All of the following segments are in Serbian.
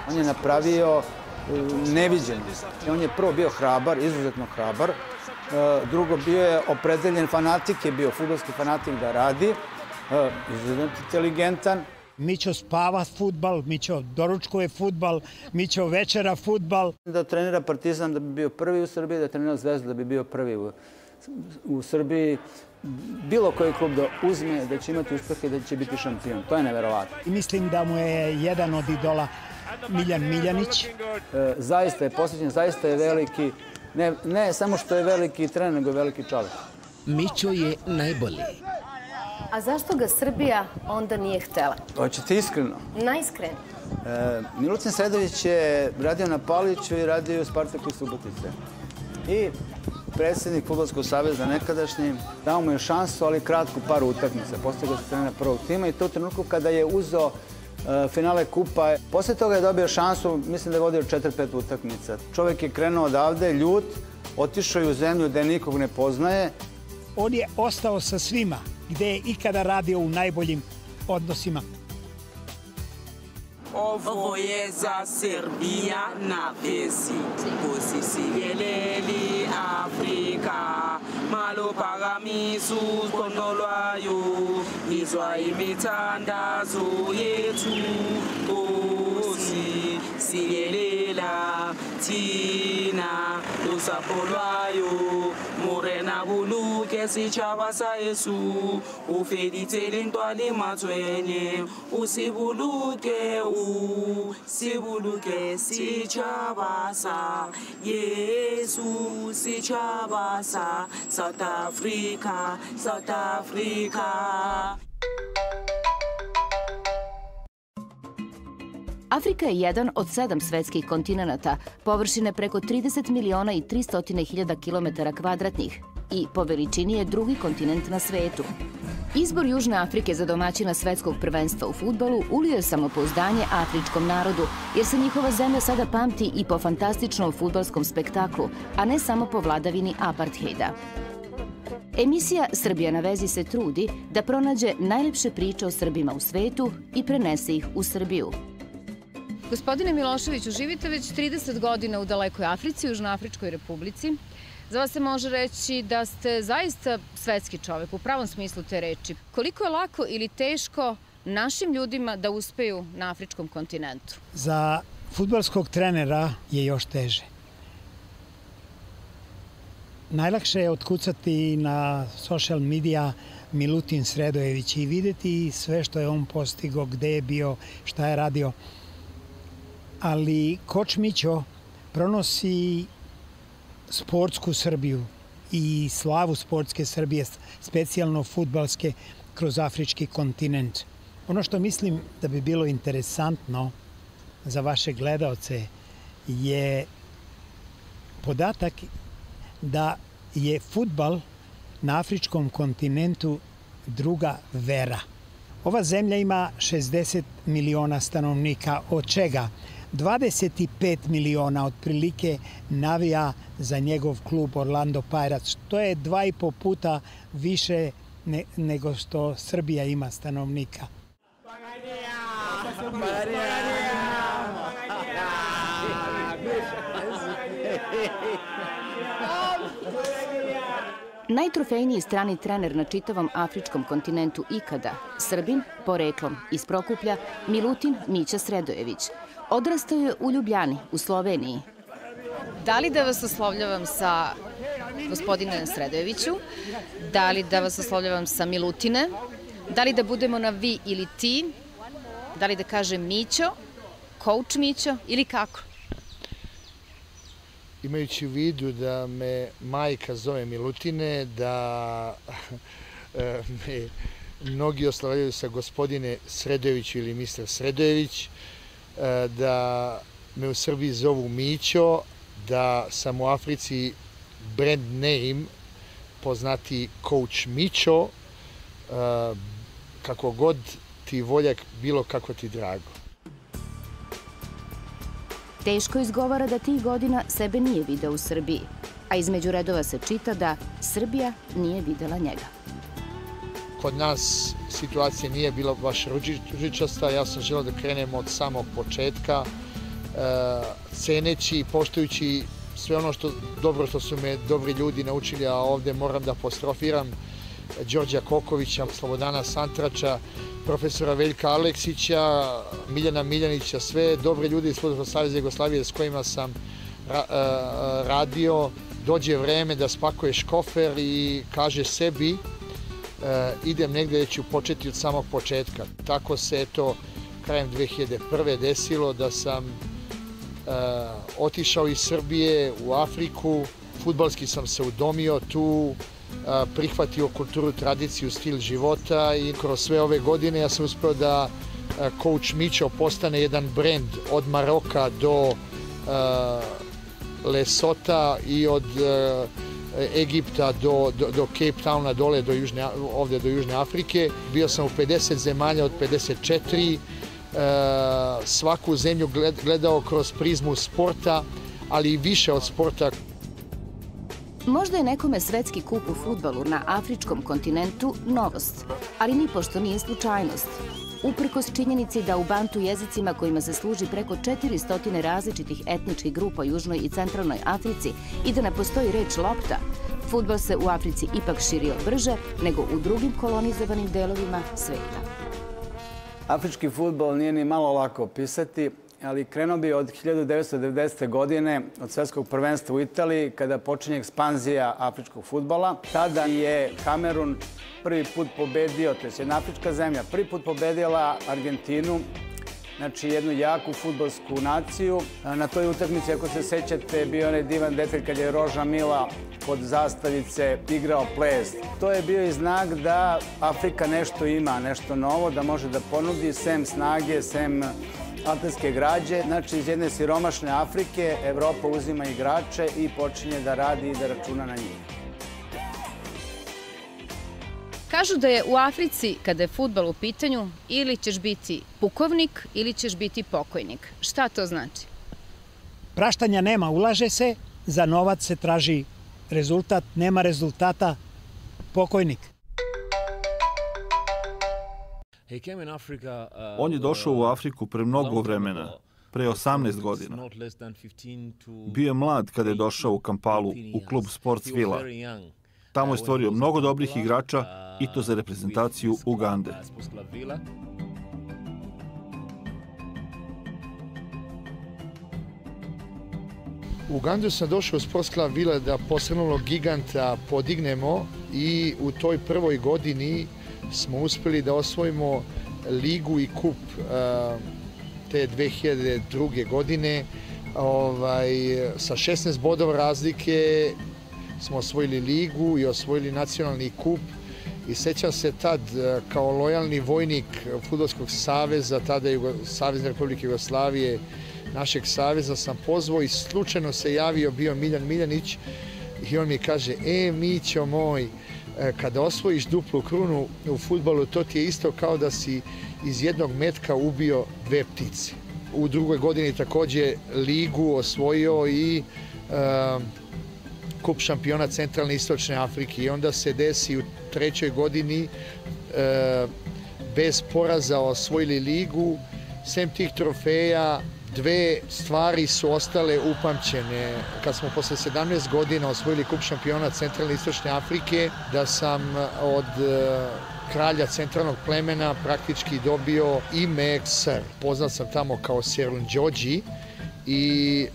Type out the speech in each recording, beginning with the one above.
On je napravio neviđeno. On je prvo bio hrabar, izuzetno hrabar. Drugo, bio je opredeljen fanatik, je bio fudbalski fanatik da radi. Izuzetno inteligentan. Mićo spava fudbal, Mićo doručkuje fudbal, Mićo večera fudbal. Da trenira Partizan da bi bio prvi u Srbiji, da trenira Zvezdu da bi bio prvi u Srbiji. Bilo koji klub da uzme, da će imati uspehe i da će biti šampion. To je neverovatno. I mislim da mu je jedan od idola Miljan Miljanić. Zaista je posvećen, zaista je veliki, ne samo što je veliki trener, nego je veliki čovjek. Mićo je najbolji. A zašto ga Srbija onda nije htela? Hoćete iskreno? Najiskreno. Milutin Sredojević je radio na Paliću i radio u Spartaku iz Subotice. I predsjednik Fudbalskog saveza nekadašnji dao mu je šansu, ali kratku paru utakmica. Postigao se trener prvog tima i to u trenutku kada je uzeo finale kupa. Posle toga je dobio šansu, mislim da je vodio 4-5 utakmica. Čovjek je krenuo odavde, ljut, otišao je u zemlju gde nikog ne poznaje. On je ostao sa svima gde je ikada radio u najboljim odnosima. Ovo je za Srbija na vezi, kusisijeleli Afrika, malo pagamisu kondolwayo, izwa imithandazo yethu, kusisiyelela thina lusapho lwayo, morena buluke sitjhaba sa Yesu, ufedithele ntwale matswenye, usibuluke sibuluke sitjhaba sa Yesu, sitjhaba sa South Africa, South Africa. Afrika je jedan od 7 svetskih kontinenata, površine preko 30 miliona i 300 hiljada kilometara kvadratnih i po veličini je drugi kontinent na svetu. Izbor Južne Afrike za domaćina svetskog prvenstva u fudbalu ulio je samopouzdanje afričkom narodu, jer se njihova zemlja sada pamti i po fantastičnom fudbalskom spektaklu, a ne samo po vladavini aparthejda. Emisija Srbija na vezi se trudi da pronađe najlepše priče o Srbima u svetu i prenese ih u Srbiju. Gospodine Miloševiću, živite već 30 godina u dalekoj Africi, u Južnoafričkoj republici. Za vas se može reći da ste zaista svetski čovek, u pravom smislu te reči. Koliko je lako ili teško našim ljudima da uspeju na afričkom kontinentu? Za fudbalskog trenera je još teže. Najlakše je otkucati na social media Milutin Sredojević i videti sve što je on postigao, gde je bio, šta je radio. Ali koč Mićo pronosi sportsku Srbiju i slavu sportske Srbije, specijalno fudbalske, kroz afrički kontinent. Ono što mislim da bi bilo interesantno za vaše gledaoce je podatak da je fudbal na afričkom kontinentu druga vera. Ova zemlja ima 60 miliona stanovnika, od čega 25 miliona otprilike navija za njegov klub Orlando Pirates. To je 2,5 puta više nego što Srbija ima stanovnika. Najtrofejniji strani trener na čitavom afričkom kontinentu ikada, Srbin, poreklom iz Prokuplja, Milutin Mića Sredojević. Odrastao je u Ljubljani, u Sloveniji. Da li da vas oslovljavam sa gospodine Sredojeviću? Da li da vas oslovljavam sa Milutine? Da li da budemo na vi ili ti? Da li da kažem Mićo, coach Mićo ili kako? Imajući u vidu da me majka zove Milutine, da me mnogi oslovljaju sa gospodine Sredojević ili mister Sredojević, da me u Srbiji zovu Mićo, da sam u Africi brand name poznati coach Mićo, kako god ti voljak, bilo kako ti drago. Teško izgovara da tih godina sebe nije video u Srbiji, a između redova se čita da Srbija nije videla njega. kod nas situacija nije bila baš ružičasta. Ja sam želeo da krenemo od samog početka, ceneći i poštujući sve ono dobro što su me dobri ljudi naučili, a ovde moram da apostrofiram Đorđa Kokovića, Slobodana Santrača, profesora Veljka Aleksića, Miljana Miljanića, sve dobre ljudi iz Fudbalskog saveza Jugoslavije s kojima sam radio. Dođe vreme da spakuješ kofer i kaže sebi idem negde gde ću početi od samog početka. Tako se eto krajem 2001. desilo da sam otišao iz Srbije u Afriku, fudbalski sam se udomio tu, prihvatio kulturu, tradiciju, stil života i kroz sve ove godine ja sam uspeo da coach Mićo postane jedan brend od Maroka do Lesota i od Egipta do Cape Towna dole ovde do Južne Afrike. Bio sam u 50 zemalja od 54, svaku zemlju gledao kroz prizmu sporta, ali i više od sporta. Možda je nekome svetski kup u fudbalu na afričkom kontinentu novost, ali nipošto nije slučajnost. Uprkos činjenici da u bantu jezicima kojima se služi preko 400 različitih etničkih grupa u Južnoj i Centralnoj Africi i da ne postoji reč lopta, fudbal se u Africi ipak širio brže nego u drugim kolonizovanim delovima sveta. Afrički fudbal nije ni malo lako opisati, ali krenuo bi od 1990. godine, od svetskog prvenstva u Italiji, kada počinje ekspanzija afričkog fudbala. Tada je Kamerun prvi put pobedio, to je jedna afrička zemlja, prvi put pobedila Argentinu, znači jednu jaku fudbalsku naciju. Na toj utakmici, ako se sećate, bio onaj divan detalj kad je Roža Mila kod zastavice igrao ples. To je bio i znak da Afrika nešto ima, nešto novo, da može da ponudi sem snage, sem atletske građe. Znači, iz jedne siromašne Afrike Evropa uzima igrače i počinje da radi i da računa na njih. Kažu da je u Africi, kada je fudbal u pitanju, ili ćeš biti pukovnik ili ćeš biti pokojnik. Šta to znači? Praštanja nema, ulaže se, za novac se traži rezultat, nema rezultata, pokojnik. On je došao u Afriku pre mnogo vremena, pre 18 godina. Bio je mlad kada je došao u Kampalu u klub Sports Villa. Tamo je stvorio mnogo dobrih igrača i to za reprezentaciju Ugande. U Ugandu sam došao u Sports Club Villa da posrnulog giganta podignemo i u toj prvoj godini smo uspeli da osvojimo ligu i kup te 2002. godine. Sa 16 bodova razlike smo osvojili ligu i osvojili nacionalni kup. I sećam se tad kao lojalni vojnik Fudbalskog saveza, tada Savezne Republike Jugoslavije, našeg saveza, sam pozvao i slučajno se javio bio Miljan Miljanić i on mi kaže, Mićo moj, kada osvojiš duplu krunu u fudbalu, to ti je isto kao da si iz jednog metka ubio dve ptice. U drugoj godini takođe ligu osvojio i kup šampiona Centralne i Istočne Afrike i onda se desi u trećoj godini bez poraza osvojili ligu. Sem tih trofeja, dve stvari su ostale upamćene. Kad smo posle 17 godina osvojili kup šampiona Centralne i Istočne Afrike, da sam od kralja centralnog plemena praktički dobio ime Sir. Poznat sam tamo kao Serunđođi i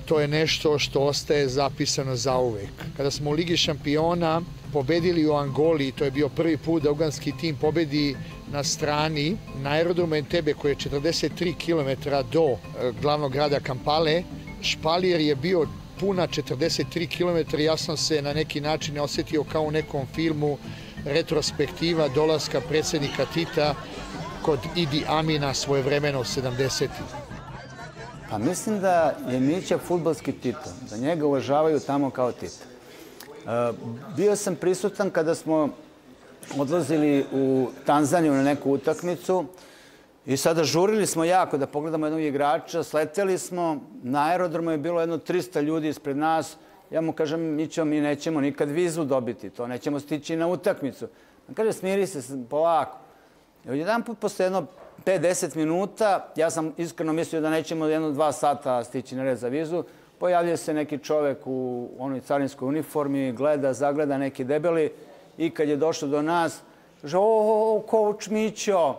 to je nešto što ostaje zapisano zauvek. Kada smo u Ligi šampiona pobedili u Angoli, to je bio prvi put da uganski tim pobedi na strani na aerodromu Entebbe koji je 43 km do glavnog grada Kampale. Špalir je bio puna 43 km, ja sam se na neki način osetio kao u nekom filmu retrospektiva dolaska predsjednika Tita kod Idi Amina svojevremeno 70-ih. Pa mislim da je Mića fudbalski Tito, da njega uvažavaju tamo kao Tito. Bio sam prisutan kada smo odlazili u Tanzaniju na neku utakmicu i sada žurili smo jako da pogledamo jednog igrača, sleteli smo, na aerodromu je bilo jedno 300 ljudi ispred nas Ja mu kažem, mi nećemo nikad vizu dobiti, to nećemo stići na utakmicu. On kaže, smiri se polako. I odjedan put posle jedno 5-10 minuta, ja sam iskreno mislio da nećemo 1-2 sata stići na red za vizu. Pojavljuje se neki čovek u onoj carinskoj uniformi, gleda, zagleda, neki debeli. I kad je došao do nas, kaže, coach Mićo.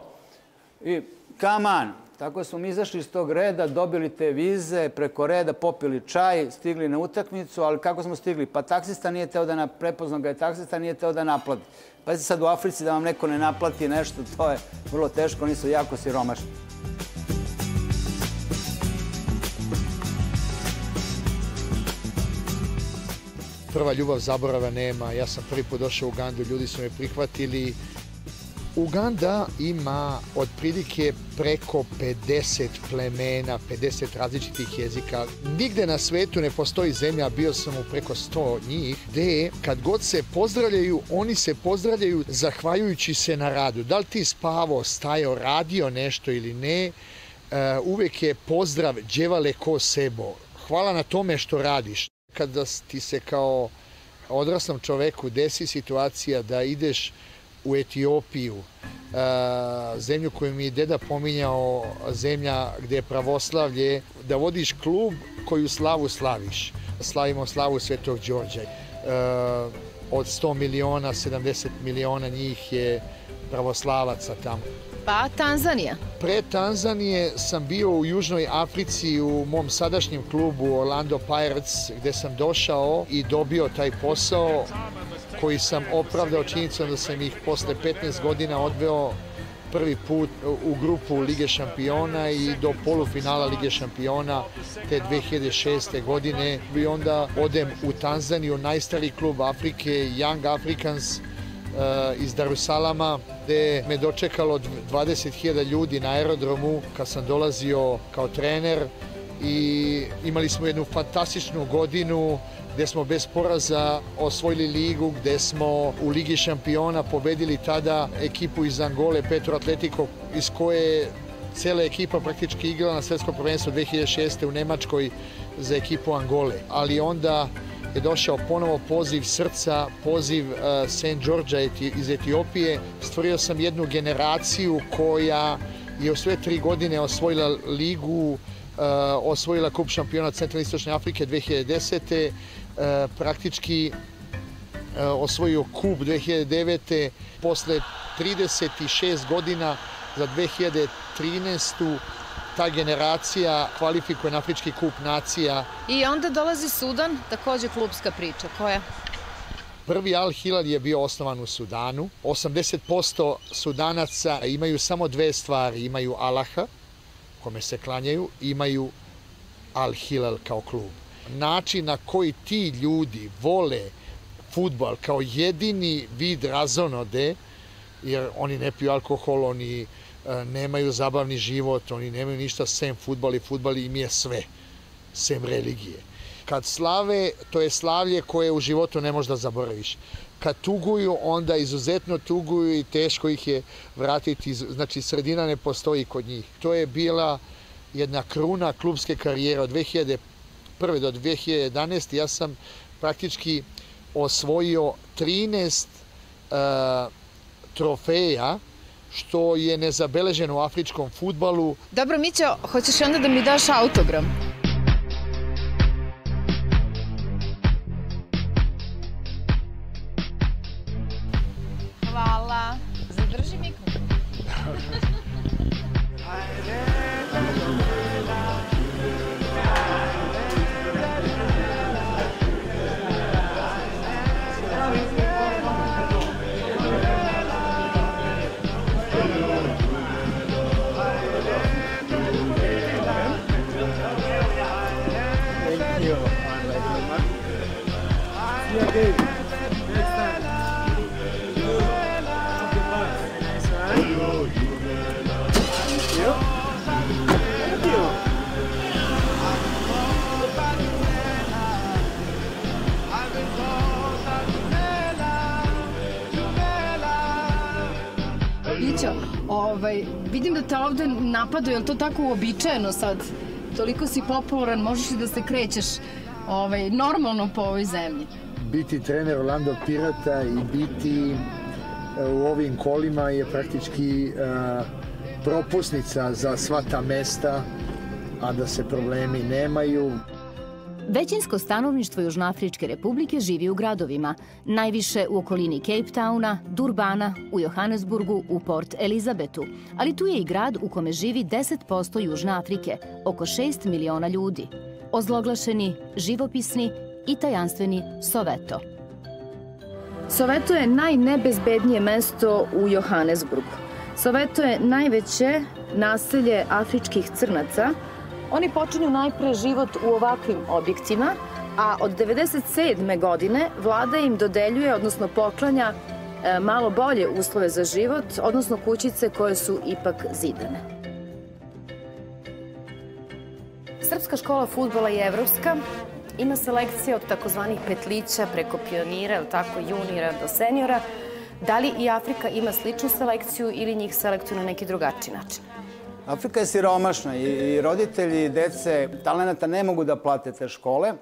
I come on. Tako smo mi izašli iz tog reda, dobili te vize, preko reda popili čaj, stigli na utakmicu, ali kako smo stigli? Pa taksista nije teo da prepoznao ga je taksista, nije teo da naplati. Pazite sad u Africi da vam neko ne naplati nešto, to je vrlo teško, oni su jako siromašni. Prva ljubav zaborava nema. Ja sam prvi put došao u Ugandu, ljudi su me prihvatili. Uganda ima otprilike preko 50 plemena, 50 različitih jezika. Nigde na svetu ne postoji zemlja, bio sam u preko 100 njih, gde kad god se pozdravljaju, oni se pozdravljaju zahvaljujući se na radu. Da li ti spavao, stajao, radio nešto ili ne, uvek je pozdrav đevale ko sebo. Hvala na tome što radiš. Kada ti se kao odraslom čoveku desi situacija da ideš u Etiopiju, zemlju koju mi je deda pominjao, zemlja gde je pravoslavlje, da vodiš klub koju slavu slaviš. Slavimo slavu Svetog Đorđa. Od 100 miliona, 70 miliona njih je pravoslavaca tamo. Pa Tanzanija? Pre Tanzanije sam bio u Južnoj Africi u mom sadašnjem klubu Orlando Pirates, gde sam došao i dobio taj posao koji sam opravdao činjenicom da sam ih posle 15 godina odveo prvi put u grupu Lige šampiona i do polufinala Lige šampiona te 2006. godine. I onda odem u Tanzaniju, najstariji klub Afrike, Young Africans iz Darusalama, gde me dočekalo 20.000 ljudi na aerodromu kad sam dolazio kao trener i imali smo jednu fantastičnu godinu gde smo bez poraza osvojili ligu, gde smo u Ligi šampiona pobedili tada ekipu iz Angole, Petro Atletico, iz koje cela ekipa praktički igrala na svetskom prvenstvu 2006. u Nemačkoj za ekipu Angole. Ali onda je došao ponovo poziv srca, poziv St. Georgea iz Etiopije. Stvorio sam jednu generaciju koja je u sve 3 godine osvojila ligu, osvojila kup šampiona Centralne Istočne Afrike 2010. Praktički osvojio kup 2009. Posle 36 godina za 2013. ta generacija kvalifikuje na Afrički kup nacija. I onda dolazi Sudan, takođe klubska priča. Koja? Prvi Al Hilal je bio osnovan u Sudanu. 80% Sudanaca imaju samo 2 stvari. Imaju Allaha, kome se klanjaju, imaju Al Hilal kao klub. Način na koji ti ljudi vole fudbal kao jedini vid razonode, jer oni ne piju alkohol, oni nemaju zabavni život, oni nemaju ništa sem fudbal i fudbal im je sve, sem religije. Kad slave, to je slavlje koje u životu ne možeš da zaboraviš. Kad tuguju, onda izuzetno tuguju i teško ih je vratiti, znači sredina ne postoji kod njih. To je bila jedna kruna klubske karijere od 2001. do 2011. Ja sam praktički osvojio 13 trofeja, što je nezabeleženo u afričkom fudbalu. Dobro, Mićo, hoćeš onda da mi daš autogram? Hvala. Zadrži mikrofon. Mićo, vidim da te ovde napadaju, je li to tako uobičajeno sad? Toliko si popularan, možeš i da se krećeš normalno po ovoj zemlji? Biti trener Orlando Pirata i biti u ovim kolima je praktički propusnica za sva ta mesta, a da se problemi nemaju. Većinsko stanovništvo Južnoafričke republike živi u gradovima, najviše u okolini Cape Towna, Durbana, u Johannesburgu, u Port Elizabetu, ali tu je i grad u kome živi 10% Južne Afrike, oko 6 miliona ljudi. Ozloglašeni, živopisni i tajanstveni Soweto. Soweto je najnebezbednije mesto u Johannesburgu. Soweto je najveće naselje afričkih crnaca. Oni počinju najpre život u ovakvim objektima, a od 1997. godine vlada im dodeljuje, odnosno poklanja malo bolje uslove za život, odnosno kućice koje su ipak zidane. Srpska škola fudbala je evropska. Ima selekcije od takozvanih petlića preko pionira, juniora do seniora. Da li i Afrika ima sličnu selekciju ili njih selektuju na neki drugačiji način? Afrika je siromašna i roditelji dece talenata ne mogu da plate te škole.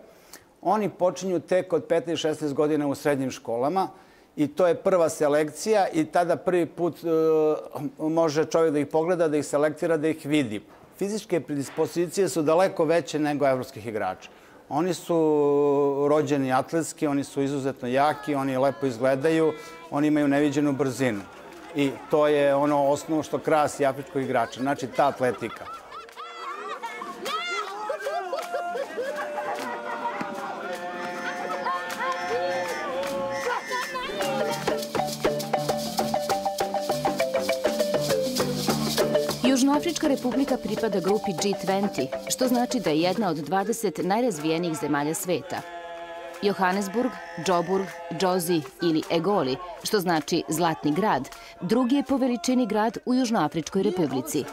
Oni počinju tek od 15-16 godina u srednjim školama i to je prva selekcija i tada prvi put može čovjek da ih pogleda, da ih selektira, da ih vidi. Fizičke predispozicije su daleko veće nego evropskih igrača. Oni su rođeni atletski, oni su izuzetno jaki, oni lepo izgledaju, oni imaju neviđenu brzinu. I to je ono osnovno što krasi afričkog igrača, znači ta atletika. Južnoafrička republika pripada grupi G20, što znači da je jedna od 20 najrazvijenijih zemalja sveta. Johannesburg, Joburg, Džozi ili Egoli, što znači Zlatni grad, drugi je po veličini grad u Južnoafričkoj republici.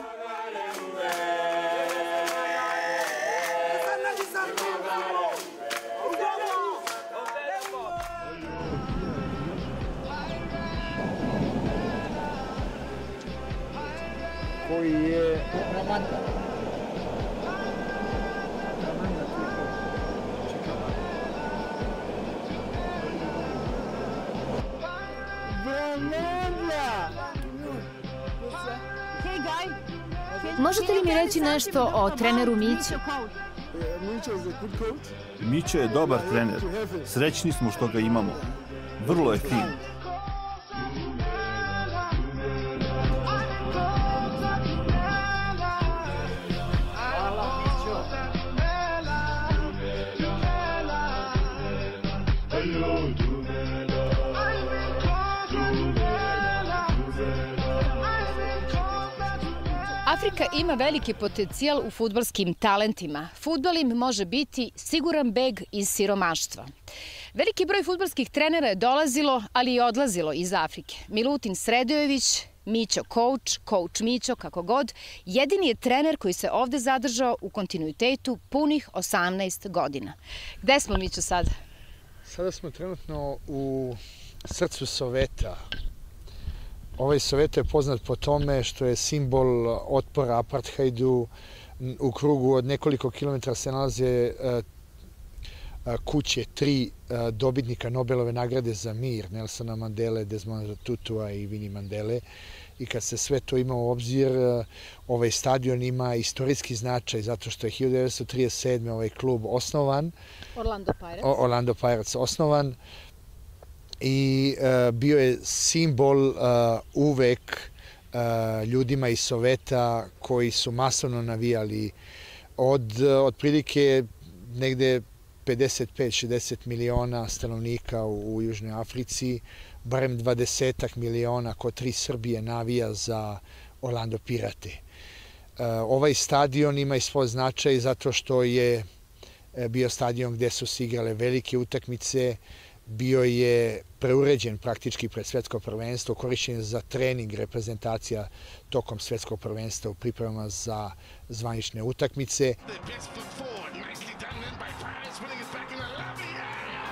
Koji je Možete li mi reći nešto o treneru Miću? Mićo je dobar trener. Srećni smo što ga imamo. Vrlo je fin. Afrika ima veliki potencijal u fudbalskim talentima. Fudbal im može biti siguran beg iz siromaštva. Veliki broj fudbalskih trenera je dolazilo, ali i odlazilo iz Afrike. Milutin Sredojević, Mićo coach Mićo, kako god, jedini je trener koji se ovde zadržao u kontinuitetu punih 18 godina. Gde smo, Mićo, sada? Sada smo trenutno u srcu Soweta. Ovaj Soweto je poznat po tome što je simbol otpora apartheidu. U krugu od nekoliko kilometara se nalaze kuće 3 dobitnika Nobelove nagrade za mir, Nelsona Mandele, Desmonda Tutua i Winnie Mandele. I kad se sve to ima u obzir, ovaj stadion ima istorijski značaj zato što je 1937. ovaj klub osnovan. Orlando Pirates osnovan. I bio je simbol uvek ljudima iz Soweta koji su masovno navijali od otprilike negde 55-60 miliona stanovnika u Južnoj Africi, barem 20 miliona ko 3 Srbije navija za Orlando Pirate. Ovaj stadion ima i svoj značaj zato što je bio stadion gde su se igrale velike utakmice, bio je preuređen praktički pred svetsko prvenstvo, korišćen za trening reprezentacija tokom svetskog prvenstva u pripremama za zvanične utakmice.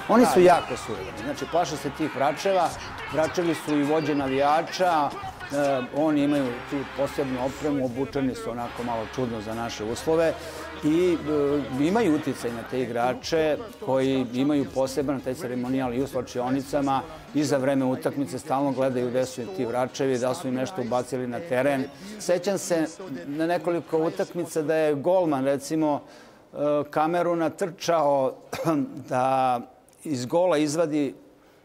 Oni su jako suvereni, znači plaše se tih vračeva, vračevi su i vođe navijača, Oni imaju tu posebnu opremu, obučeni su onako malo čudno za naše uslove i imaju uticaj na te igrače koji imaju poseban taj ceremonijal i u slačionicama i za vreme utakmice stalno gledaju gde su ti vračevi, da su im nešto ubacili na teren. Sećam se na nekoliko utakmica da je golman, recimo, kameru natrčao da iz gola izvadi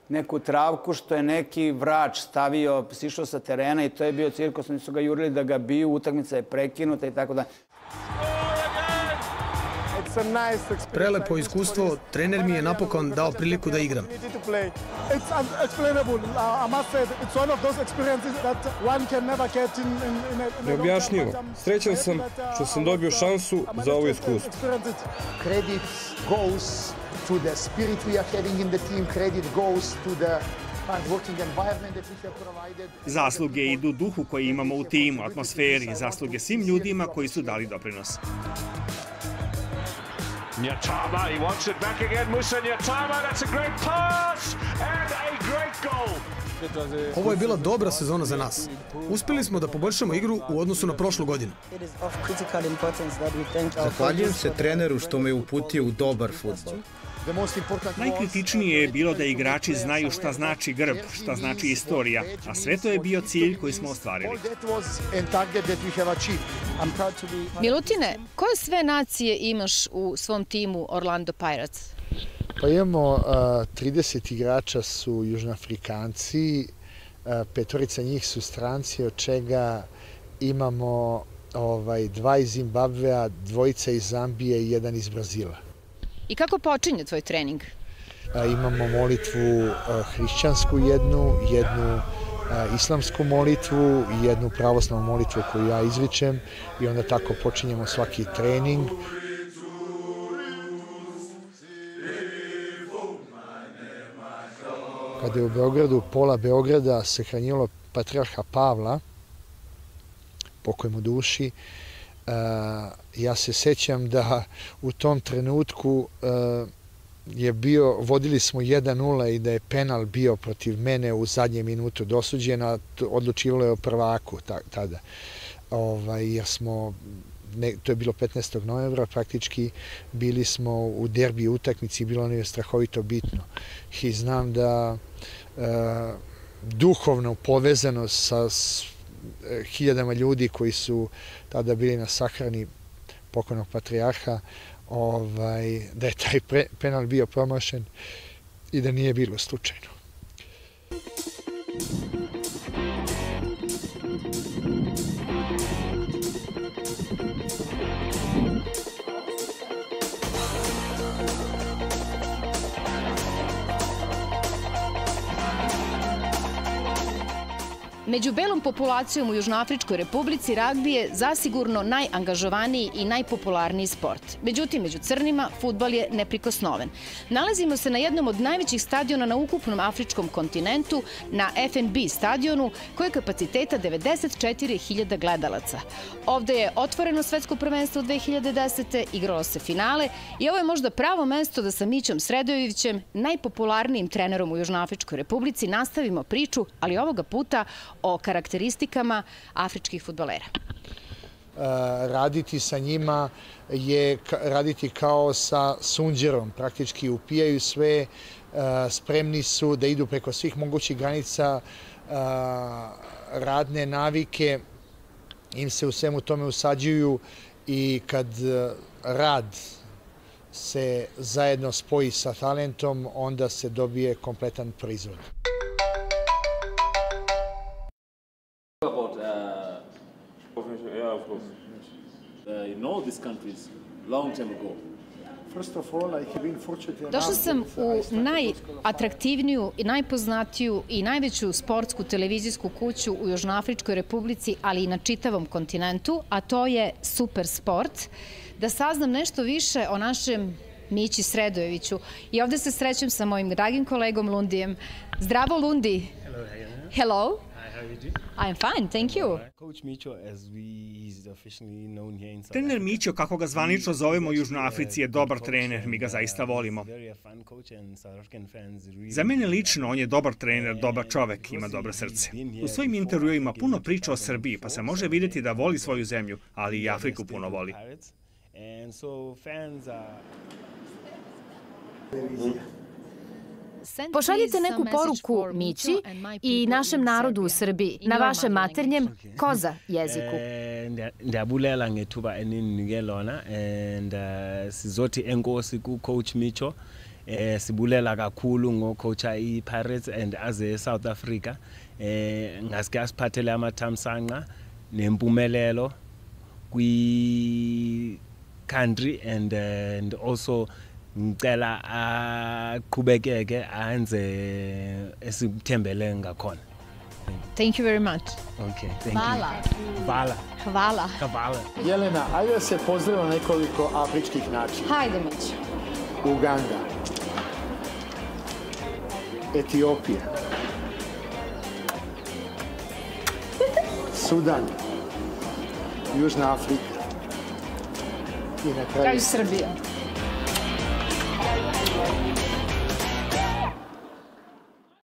neku travku što je neki vrač stavio, sišao sa terena i to je bio cirkus, oni su ga jurili da ga biju, utakmica je prekinuta i tako da. Prelepo iskustvo, trener mi je napokon dao priliku da igram. Neobjašnjivo. Srećan sam što sam dobio šansu za ovo iskustvo. Credit goes to the spirit we are having in the team, credit goes to the hard-working environment that we have provided. Zasluge idu duhu koji imamo u timu, atmosferi, zasluge svim ljudima koji su dali doprinos. Nyatama, he wants it back again, Musa Nyatama, that's a great pass and a great goal. Ovo je bila dobra sezona za nas. Uspeli smo da poboljšamo igru u odnosu na prošlu godinu. Zahvaljujem se treneru što me uputio u dobar fudbal. Najkritičnije je bilo da igrači znaju šta znači grb, šta znači istorija, a sve to je bio cilj koji smo ostvarili. Milutine, koje sve nacije imaš u svom timu Orlando Pirates? Pa imamo 30 igrača su Južnoafrikanci, 5 njih su stranci, od čega imamo 2 iz Zimbabvea, 2 iz Zambije i 1 iz Brazila. I kako počinje tvoj trening? Imamo molitvu hrišćansku jednu islamsku molitvu i jednu pravoslavnu molitvu koju ja izvičem i onda tako počinjemo svaki trening. Kada je u Beogradu, pola Beograda se hranjilo patrijarha Pavla, pokoj mu duši, ja se sećam da u tom trenutku vodili smo 1-0 i da je penal bio protiv mene u zadnje minutu dosuđen, a odlučivalo je o prvaku tada. Jer smo, to je bilo 15. novembra, praktički bili smo u derbi utakmici i bilo ono je strahovito bitno. I znam da duhovno povezano sa hiljadama ljudi koji su tada bili na sahrani pokojnog patrijarha, da je taj penal bio promašen i da nije bilo slučajno. Među belom populacijom u Južnoafričkoj republici ragbi je zasigurno najangažovaniji i najpopularniji sport. Međutim, među crnima fudbal je neprikosnoven. Nalazimo se na jednom od najvećih stadiona na ukupnom afričkom kontinentu, na FNB stadionu, koji je kapaciteta 94.000 gledalaca. Ovde je otvoreno svetsko prvenstvo 2010. igralo se finale i ovo je možda pravo mesto da sa Mićom Sredojevićem, najpopularnijim trenerom u Južnoafričkoj republici, nastavimo priču, ali ovoga puta o karakteristikama afričkih fudbalera. Raditi sa njima je raditi kao sa sunđerom. Praktički upijaju sve, spremni su da idu preko svih mogućih granica, radne navike im se u svemu tome usađuju i kad rad se zajedno spoji sa talentom, onda se dobije kompletan proizvod. Yeah, of course. You know these countries long time ago. Došla sam u najatraktivniju i najpoznatiju i najveću sportsku televizijsku kuću u Južnoafričkoj republici, ali i na čitavom kontinentu, a to je Super Sport, da saznam nešto više o našem Mići Sredojeviću. I ovde se srećem sa mojim dragim kolegom Lundijem. Zdravo, Lundi! Hello! I am fine, thank you. Trener Mićo, kako ga zvanično zovemo u Južnoj Africi, je dobar trener, mi ga zaista volimo. Za mene lično, on je dobar trener, dobar čovek, ima dobro srce. U svojim intervjuima puno priča o Srbiji, pa se može vidjeti da voli svoju zemlju, ali i Afriku puno voli. Pošaljite neku poruku Mići i našem narodu u Srbiji, na vašem maternjem koza jeziku. Ndiyabulela ngethuba eninike lona and sizothi enkosi ku-coach Micho. Sibulela kakhulu ngocoacha i-Pirates and aze South Africa. Ngaske asiphathele amathamsanqa nempumelelo kwi-country and also ngicela aqhubekeke ayenze esithembele ngakhona. Thank you very much. Okay, thank Hvala. you. Hvala. Hvala. Hvala. Jelena, ajde da se pozdravimo nekoliko afričkih načina. Hajde, Mić. Uganda, Etiopija, Sudan, Južna Afrika i na kraju Srbija.